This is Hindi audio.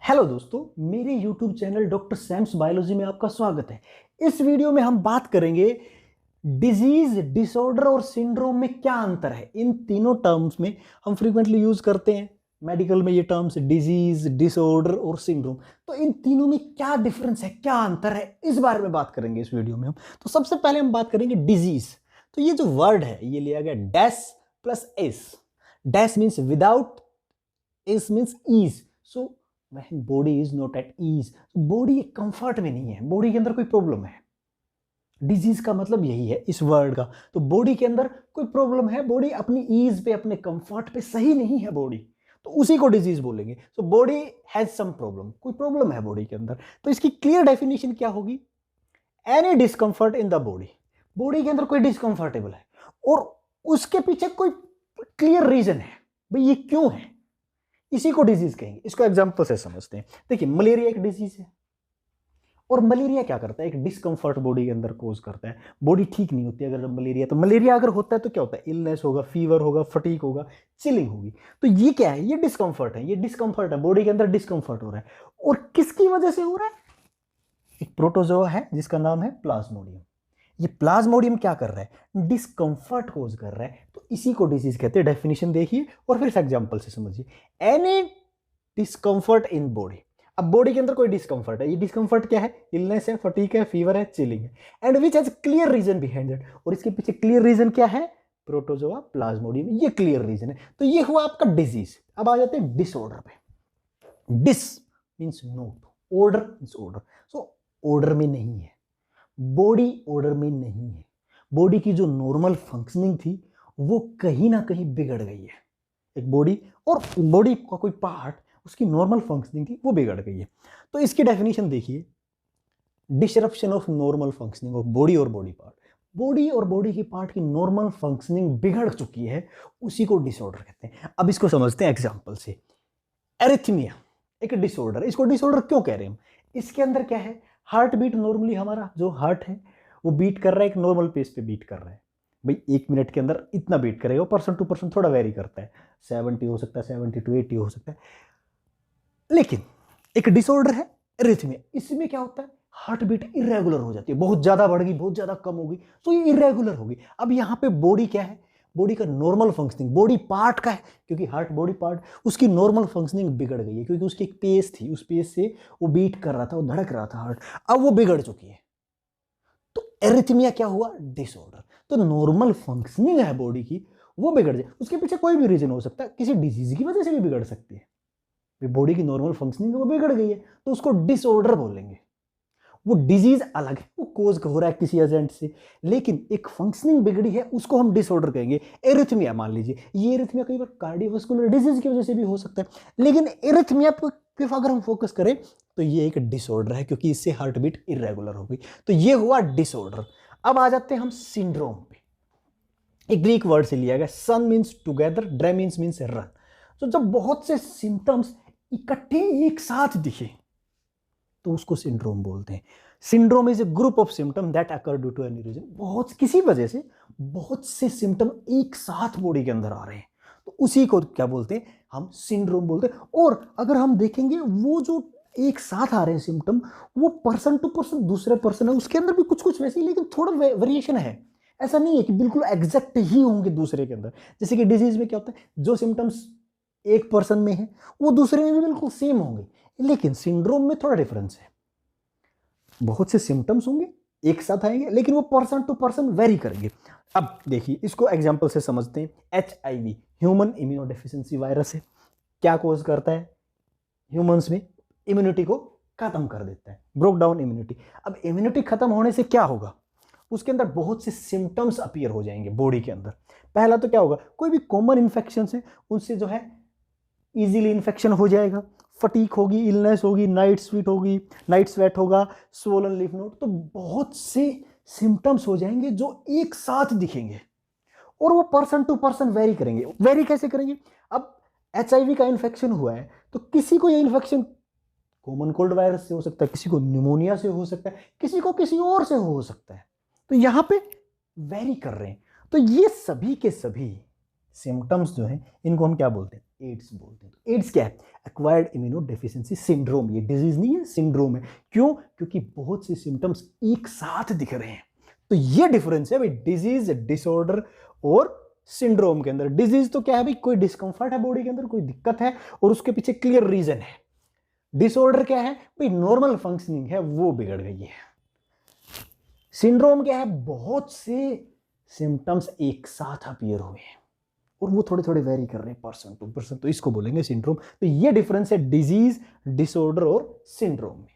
हेलो दोस्तों, मेरे YouTube channel doctor Sams biology में आपका स्वागत है। इस वीडियो में हम बात करेंगे डिजीज, डिसऑर्डर और सिंड्रोम में क्या अंतर है। इन तीनों टर्म्स में हम फ्रीक्वेंटली यूज करते हैं मेडिकल में ये टर्म्स, डिजीज, डिसऑर्डर और सिंड्रोम। तो इन तीनों में क्या डिफरेंस है, क्या अंतर है, इस बारे में बात करेंगे इस वीडियो में हम। तो सबसे पहले हम बात करेंगे डिजीज। तो ये जो वर्ड है ये लिया गया dash plus S. Dash means without, S means ease. So when body is not at ease, body comfort में नहीं है, बॉडी के अंदर कोई प्रॉब्लम है। डिजीज का मतलब यही है इस वर्ड का। तो बॉडी के अंदर कोई प्रॉब्लम है, बॉडी अपनी ईज पे, अपने कंफर्ट पे सही नहीं है बॉडी, तो उसी को डिजीज बोलेंगे। So body has some problem, कोई प्रॉब्लम है बॉडी के अंदर। तो इसकी क्लियर डेफिनेशन क्या होगी? Any discomfort in the body, body के अंदर कोई डिस्कंफर्टेबल है और उसके पीछे कोई क्लियर रीजन है, भाई ये क्यों है, इसी को डिजीज कहेंगे। इसको एग्जांपल से समझते हैं। देखिए, मलेरिया एक डिजीज है और मलेरिया क्या करता है, एक डिस्कंफर्ट बॉडी के अंदर कोज करता है। बॉडी ठीक नहीं होती अगर मलेरिया, तो मलेरिया अगर होता है तो क्या होता है, इलनेस होगा, फीवर होगा, फटीग होगा, चिलिंग होगी। तो ये क्या है, ये डिस्कंफर्ट है, ये डिस्कंफर्ट है, बॉडी के अंदर डिस्कंफर्ट हो रहा है। और किसकी वजह से हो रहा है? एक प्रोटोजोआ है जिसका नाम है प्लाज्मोडियम। ये प्लाज्मोडियम क्या कर रहा है, डिस्कंफर्ट कोज कर रहा है, तो इसी को डिजीज कहते हैं। डेफिनेशन देखिए और फिर इस एग्जांपल से समझिए। एनी डिस्कंफर्ट इन बॉडी, अब बॉडी के अंदर कोई डिस्कंफर्ट है, ये डिस्कंफर्ट क्या है, इलनेस है, फटीग है, फीवर है, चिलिंग है, and which has clear reason behind it. और इसके पीछे क्लियर रीजन क्या है, प्रोटोजोआ प्लाज्मोडियम, ये क्लियर रीजन है। तो ये हुआ आपका डिजीज। अब आ जाते हैं डिसऑर्डर पे। Dis means not, order means order. So order में नहीं है, बॉडी ऑर्डर में नहीं है, बॉडी की जो नॉर्मल फंक्शनिंग थी वो कहीं ना कहीं बिगड़ गई है। एक बॉडी, और बॉडी का कोई पार्ट, उसकी नॉर्मल फंक्शनिंग थी वो बिगड़ गई है। तो इसकी डेफिनेशन देखिए, disruption of normal functioning of body और बॉडी पार्ट। बॉडी और बॉडी की पार्ट की नॉर्मल फंक्शनिंग बिगड़ चुकी है, उसी को डिसऑर्डर कहते हैं। अब इसको समझते हैं एग्जांपल से। एरिथमिया एक डिसऑर्डर, इसको डिसऑर्डर क्यों कह रहे हैं हम? इसके अंदर क्या है, हार्ट बीट नॉर्मली, हमारा जो हार्ट है वो बीट कर रहा है, एक नॉर्मल पेस पे बीट कर रहा है। भाई 1 मिनट के अंदर इतना बीट करेगा, पर्सन टू पर्सन थोड़ा वेरी करता है, 70 हो सकता है, 70 to 80 हो सकता है। लेकिन एक डिसऑर्डर है एरिथमिया, इसमें क्या होता है, हार्ट बीट इरेगुलर हो जाती है, बहुत ज्यादा बढ़ गई, बहुत ज्यादा कम होगी, तो ये इरेगुलर होगी। अब यहाँ पे बॉडी क्या है, बॉडी का नॉर्मल फंक्शनिंग, बॉडी पार्ट का है, क्योंकि हार्ट बॉडी पार्ट, उसकी नॉर्मल फंक्शनिंग बिगड़ गई है, क्योंकि उसकी एक पेस थी, उस पेस से वो बीट कर रहा था, वो धड़क रहा था हार्ट, अब वो बिगड़ चुकी है। तो एरिथमिया क्या हुआ, डिसऑर्डर। तो नॉर्मल फंक्शनिंग है बॉडी की, वो बिगड़ जाए। उसके पीछे कोई भी रीजन हो सकता है, किसी डिजीज की वजह से भी बिगड़ सकती है। बॉडी की नॉर्मल फंक्शनिंग वो बिगड़ गई है, तो उसको डिसऑर्डर बोलेंगे। वो डिजीज अलग है, वो कोज हो रहा है किसी एजेंट से, लेकिन एक फंक्शनिंग बिगड़ी है, उसको हम डिसऑर्डर कहेंगे। एरिथमिया मान लीजिए, ये एरिथमिया कई बार कार्डियोवास्कुलर डिजीज की वजह से भी हो सकता है, लेकिन एरिथमिया पर अगर हम फोकस करें तो ये एक डिसऑर्डर है, क्योंकि इससे हार्ट बीट इरेगुलर हो गई। तो ये हुआ डिसऑर्डर। अब आ जाते हैं हम सिंड्रोम पे। एक ग्रीक वर्ड से लिया गया, सन मीन्स टुगेदर, ड्रे मीन्स रन। तो जब बहुत से सिम्टम्स इकट्ठे एक साथ दिखे तो उसको सिंड्रोम बोलते हैं। Syndrome is a group of symptom that occur due to any reason. बहुत किसी वजह से बहुत से सिम्टम एक साथ बॉडी के अंदर आ रहे हैं, तो उसी को क्या बोलते हैं, हम सिंड्रोम बोलते हैं। और अगर हम देखेंगे, वो जो एक साथ आ रहे हैं सिम्टम, वो पर्सन टू पर्सन दूसरे पर्सन है, उसके अंदर भी कुछ कुछ वैसे ही, लेकिन थोड़ा वेरिएशन है। ऐसा नहीं है कि बिल्कुल एग्जैक्ट ही होंगे दूसरे के अंदर। जैसे कि डिजीज में क्या होता है, जो सिम्टम्स एक पर्सन में है वो दूसरे में भी बिल्कुल सेम होंगे, लेकिन सिंड्रोम में थोड़ा डिफरेंस है। बहुत से सिम्टम्स होंगे एक साथ आएंगे, लेकिन वो पर्सन टू पर्सन वेरी करेंगे। अब देखिए, इसको एग्जांपल से समझते हैं। HIV ह्यूमन इम्यूनोडेफिशिएंसी वायरस है, क्या कोज करता है, ह्यूमंस में इम्यूनिटी को खत्म कर देता है, ब्रोक डाउन इम्यूनिटी। अब इम्यूनिटी खत्म होने से क्या होगा, उसके अंदर बहुत से सिम्टम्स अपीयर हो जाएंगे बॉडी के अंदर। पहला तो क्या होगा, कोई भी कॉमन इन्फेक्शन है उनसे जो है इजीली इन्फेक्शन हो जाएगा, फटीक होगी, इलनेस होगी, नाइट स्वेट होगा, स्वोलन लिफ नोड। तो बहुत से सिम्टम्स हो जाएंगे जो एक साथ दिखेंगे, और वो पर्सन टू पर्सन वेरी करेंगे। वेरी कैसे करेंगे, अब HIV का इन्फेक्शन हुआ है, तो किसी को ये इन्फेक्शन कॉमन कोल्ड वायरस से हो सकता है, किसी को निमोनिया से हो सकता है, किसी को किसी और से हो सकता है, तो यहां पे वेरी कर रहे हैं। तो ये सभी के सभी सिम्टम्स जो हैं, इनको हम क्या बोलते हैं, एड्स बोलते हैं। तो एड्स क्या है? Acquired immuno deficiency syndrome. ये डिजीज नहीं है, सिंड्रोम है। क्यों? क्योंकि बहुत से सिम्टम्स एक साथ दिख रहे हैं। तो ये डिफरेंस है भाई डिजीज, डिसऑर्डर और सिंड्रोम के अंदर। डिजीज तो क्या है भाई, कोई डिस्कंफर्ट है बॉडी के अंदर, कोई दिक्कत है और उसके पीछे क्लियर रीजन है। डिसऑर्डर क्या है भाई, नॉर्मल फंक्शनिंग है वो बिगड़ गई है। सिंड्रोम क्या है, बहुत से सिम्टम्स एक साथ अपीयर हुए हैं और वो थोड़े थोड़े वेरी कर रहे हैं पर्सन टू पर्सन, तो इसको बोलेंगे सिंड्रोम। तो ये डिफरेंस है डिजीज, डिसऑर्डर और सिंड्रोम में।